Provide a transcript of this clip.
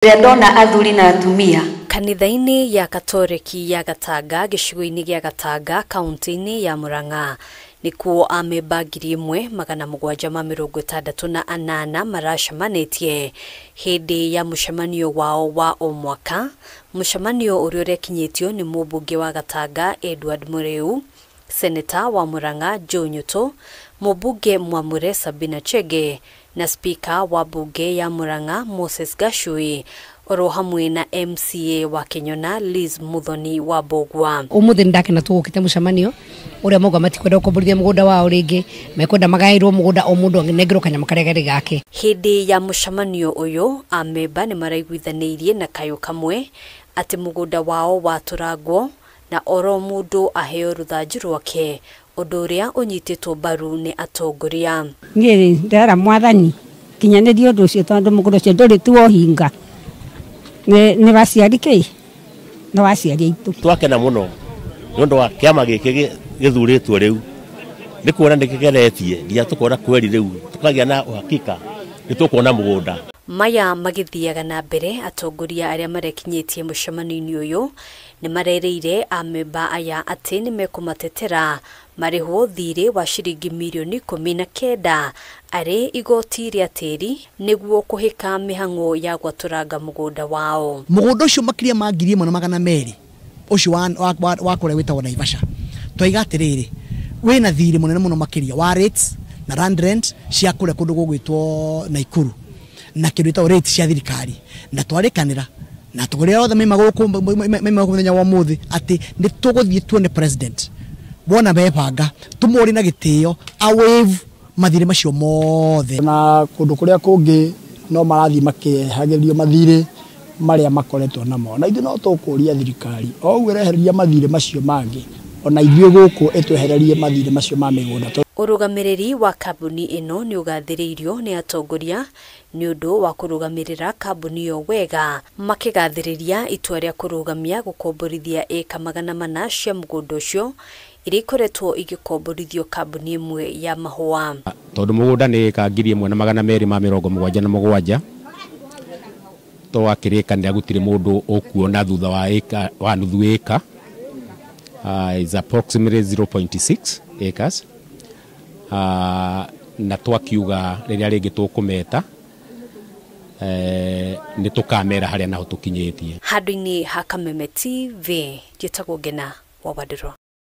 Ndona athuri na atumia kanitha-ini ya Katoliki ya Gatanga gicigo-ini gia Gatanga kaunti-ini ya Murang'a nikuo amemba 1768 maracemanitie hindi ya mucemanio wao wa o mwaka. Mucemanio uria urekinyitio ni mubunge wa Gatanga Edward Muriu, seneta wa Murang'a Joe Nyuto, mubunge Mwamure Sabina Chege na spika wa bunge ya Murang'a Moses Gashui oro hamwe na MCA wa Kenyona Liz Muthoni wa Bogwa. Umuthi ndakena tugukite mucemanio uria moga matikwenda gukomborithia mugunda wao ringi mekwenda magairwo mugunda o mundu nengero kanyama karegere gake. Hindi ya mucemanio uyu amemba ni maraiguithanirie na kayo kamwe ati mugunda wao waturagwo na oro mundu aheo ruthanju rwake undu uria unyititwo mbaru ni atongoria. Ngiri ndara mwathani kinyanirie undu ucio tondu mugunda ucio nduri tuo hinga ne vaciarike no vaciari itu twakena muno nondu wa kiama giki githuritwo riu ni kuona nikigeretie nginya tukona kweri riu tukagia na uhakika ni tukona mugunda. Maya magithiaga na mbere atongoria aria marekinyitie mucemanio-ini uyu ni marereire amemba aya ati ni mekumatetera marihwo thiri wa ciringi milioni 19 ari igoti ria tiri niguo kuhika mihango ya gwaturanga mugunda wao. Mugunda ucio makiria ma 1,200 ucio wa kure witagwo Naivasha twiga atiriri wina thiri munene muno makiria wa rates na land rent cia kure kundu gugwitwo Naikuru na kindu ita rate cia thirikari na twarikanira na tuguria othe memaguku muthenya wa muthi ati ni tuguthie tuone president bona bebanga tumuri na gitio a wave mathire macio mothe na kundu kuria kungi no marathi makihagerio mathire maria makoretwo namo na ithu no tukuria thirikari o urehereria mathire macio mangi ona ithuĩ guku etwehererie mathire macio ma migunda. Urugamiriri wa kambuni ino ni ugathiriirio ni atongoria ni undu wa kurugamirira kambuni yo wega makigathiriria itua ria kurugamia gukomborithia eka 400 cia mugunda ucio iri koretwo igikomborithio kambuni imwe ya mahua. Tondu mugunda ni eka 1,277 to akirikanira gutire mundu okuona thutha wa eka wa nuthu eka is approximately 0.6 acres. Na twakiuga riria ringi tukumeta ni tukamera haria naho tukinyitie. Handu-ini ha Kameme TV njitagwo Ngena wa Wadiro.